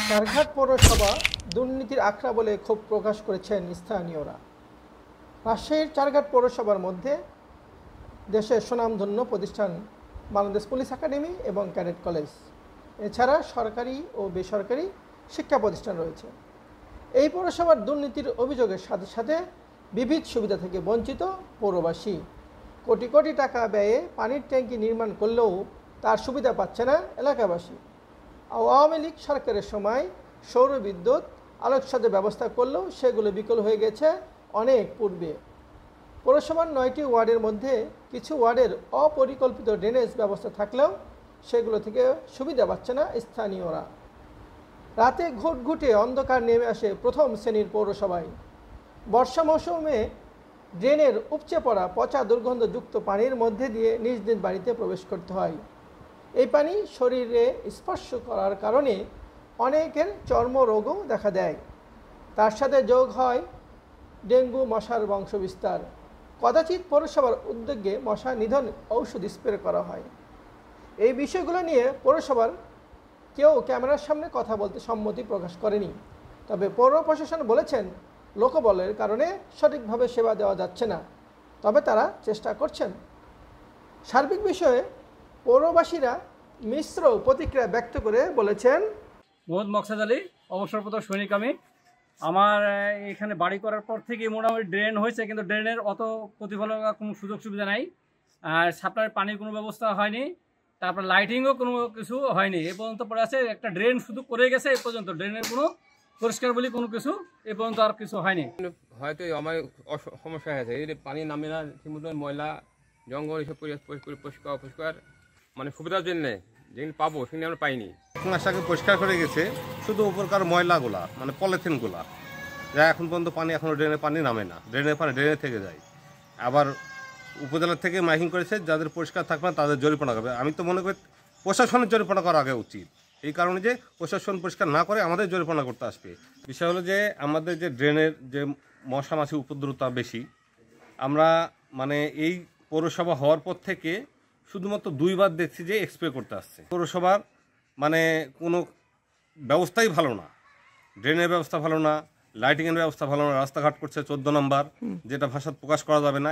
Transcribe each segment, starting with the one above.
চারঘাট পৌরসভা দুর্নীতির আখড়া বলে ক্ষোভ প্রকাশ করেছেন স্থানীয়রা। রাজশাহীর চারঘাট পৌরসভার মধ্যে দেশের সুনামধন্য প্রতিষ্ঠান বাংলাদেশ পুলিশ একাডেমি এবং ক্যাডেট কলেজ, এছাড়া সরকারি ও বেসরকারি শিক্ষা প্রতিষ্ঠান রয়েছে। এই পৌরসভার দুর্নীতির অভিযোগের সাথে সাথে বিবিধ সুবিধা থেকে বঞ্চিত পৌরবাসী। কোটি কোটি টাকা ব্যয়ে পানির ট্যাঙ্কি নির্মাণ করলেও তার সুবিধা পাচ্ছে না এলাকাবাসী। আওয়ামী লীগ সরকারের সময় সৌর বিদ্যুৎ আলোকসজ্জার ব্যবস্থা করলেও সেগুলো বিকল হয়ে গেছে অনেক পূর্বে। পৌরসভার 9টি ওয়ার্ডের মধ্যে কিছু ওয়ার্ডের অপরিকল্পিত ড্রেনেজ ব্যবস্থা থাকলেও সেগুলো থেকে সুবিধা পাচ্ছে না স্থানীয়রা। রাতে ঘুটঘুটে অন্ধকার নেমে আসে প্রথম শ্রেণীর পৌরসভায়। বর্ষা মৌসুমে ড্রেনের উপচে পড়া পচা দুর্গন্ধযুক্ত পানির মধ্যে দিয়ে নিজ নিজ বাড়িতে প্রবেশ করতে হয়। এই পানি শরীরে স্পর্শ করার কারণে অনেকের চর্মরোগও দেখা দেয়। তার সাথে যোগ হয় ডেঙ্গু মশার বংশবিস্তার। কদাচিৎ পৌরসভার উদ্যোগে মশা নিধন ঔষধ স্প্রে করা হয়। এই বিষয়গুলো নিয়ে পৌরসভার কেউ ক্যামেরার সামনে কথা বলতে সম্মতি প্রকাশ করেনি। তবে পৌর প্রশাসন বলেছেন লোকবলের কারণে সঠিকভাবে সেবা দেওয়া যাচ্ছে না, তবে তারা চেষ্টা করছেন। সার্বিক বিষয়ে পৌরবাসীরা মিশ্র প্রতিক্রিয়া ব্যক্ত করে বলেছেন, মোহাম্মদ মকসাদ আলী, অবসরপ্রাপ্ত সৈনিক আমি। আমার এখানে বাড়ি করার পর থেকে মোটামুটি ড্রেন হয়েছে, কিন্তু ড্রেনের অত প্রতিফলন কোনো সুযোগ সুবিধা নাই। আর সাপ্লাইয়ের পানির কোনো ব্যবস্থা হয়নি, তারপর লাইটিংও কোনো কিছু হয়নি। এ পর্যন্ত পড়ে আছে একটা ড্রেন শুধু করে গেছে, এ পর্যন্ত ড্রেনের কোনো পরিষ্কার বলে কোনো কিছু এ পর্যন্ত আর কিছু হয়নি। হয়তো আমার সমস্যা হয়েছে, এই পানি নামে না ঠিকমতো, ময়লা জঙ্গল এসব পরিষ্কার মানে সুবিধার জন্য যেগুলো পাবো সেগুলো আমরা পাইনি। মাসটাকে পরিষ্কার করে গেছে, শুধু উপরকার ময়লাগুলা মানে পলিথিনগুলা, যা এখন পর্যন্ত পানি এখনও ড্রেনের পানি নামে না, ড্রেনের পানি ড্রেনে থেকে যায়। আবার উপজেলা থেকে মাইকিং করেছে, যাদের পরিষ্কার থাকবে না তাদের জরিমানা করবে। আমি তো মনে করি প্রশাসনের জরিমানা করা আগে উচিত, এই কারণে যে প্রশাসন পরিষ্কার না করে আমাদের জরিমানা করতে আসবে। বিষয় হলো যে আমাদের যে ড্রেনের যে মশা মাছি উপদ্রুতা বেশি। আমরা মানে এই পৌরসভা হওয়ার পর থেকে শুধুমাত্র 2 বার দেখছি যে স্প্রে করতে আসছে। পৌরসভার মানে কোনো ব্যবস্থাই ভালো না, ড্রেনের ব্যবস্থা ভালো না, লাইটিংয়ের ব্যবস্থা ভালো না, রাস্তাঘাট করছে 14 নম্বর, যেটা ভাষা প্রকাশ করা যাবে না।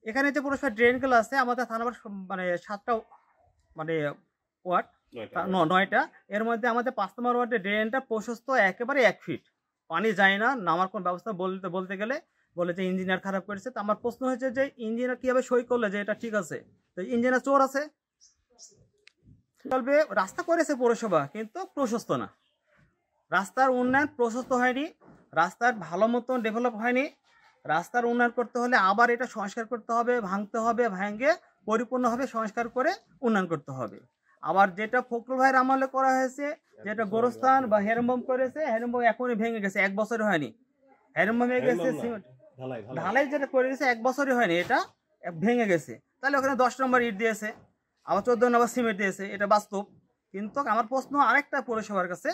এখানে যে পৌরসভার ড্রেনগুলো আছে আমাদের থানার মানে 7টা মানে ওয়ার্ড, 9টা, এর মধ্যে আমাদের 5 নম্বর ওয়ার্ডের ড্রেনটা প্রশস্ত একেবারে 1 ফিট, পানি যায় না, নামার কোন ব্যবস্থা বলতে গেলে বলে যে ইঞ্জিনিয়ার খারাপ করেছে। তো আমার প্রশ্ন হয়েছে যে ইঞ্জিনিয়ার কিভাবে সই করলে যে এটা ঠিক আছে? তো ইঞ্জিনিয়ার চোর আছে। চলবে রাস্তা করেছে পৌরসভা, কিন্তু প্রশস্ত না, রাস্তার উন্নয়ন প্রশস্ত হয়নি, রাস্তার ভালো মতন ডেভেলপ হয়নি। রাস্তার উন্নয়ন করতে হলে আবার এটা সংস্কার করতে হবে, ভাঙতে হবে, ভেঙে পরিপূর্ণভাবে সংস্কার করে উন্নয়ন করতে হবে। আবার যেটা ফখরুল ভাইয়ের আমলে করা হয়েছে, যেটা গোরস্থান বা হেরমবম করেছে, হেরমবম এখনই ভেঙে গেছে, 1 বছর হয়নি। হেরমবম ভেঙে গেছে, সিমেন্ট ঢালাই যেটা করে গেছে 1 বছরই হয়নি, এটা ভেঙে গেছে। তাহলে ওখানে 10 নম্বর ইট দিয়েছে, আবার 14 নম্বর সিমেন্ট দিয়েছে, এটা বাস্তব। কিন্তু আমার প্রশ্ন আরেকটা পৌরসভার কাছে,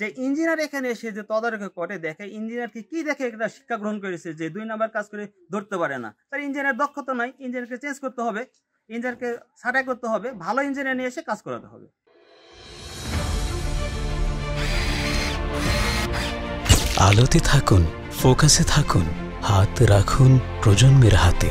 যে ইঞ্জিনিয়ার এখানে এসে যে তদারকি করে দেখে, ইঞ্জিনিয়ারকে কি দেখে একটা শিক্ষা গ্রহণ করেছে যে 2 নম্বর কাজ করে ধরতে পারে না? তার ইঞ্জিনিয়ার দক্ষতা নাই, ইঞ্জিনিয়ারকে চেঞ্জ করতে হবে, ইঞ্জিনিয়ারকে ছাঁটাই করতে হবে, ভালো ইঞ্জিনিয়ার নিয়ে এসে কাজ করাতে হবে। আলোতে থাকুন, ফোকাসে থাকুন, হাত রাখুন প্রজন্মের হাতে।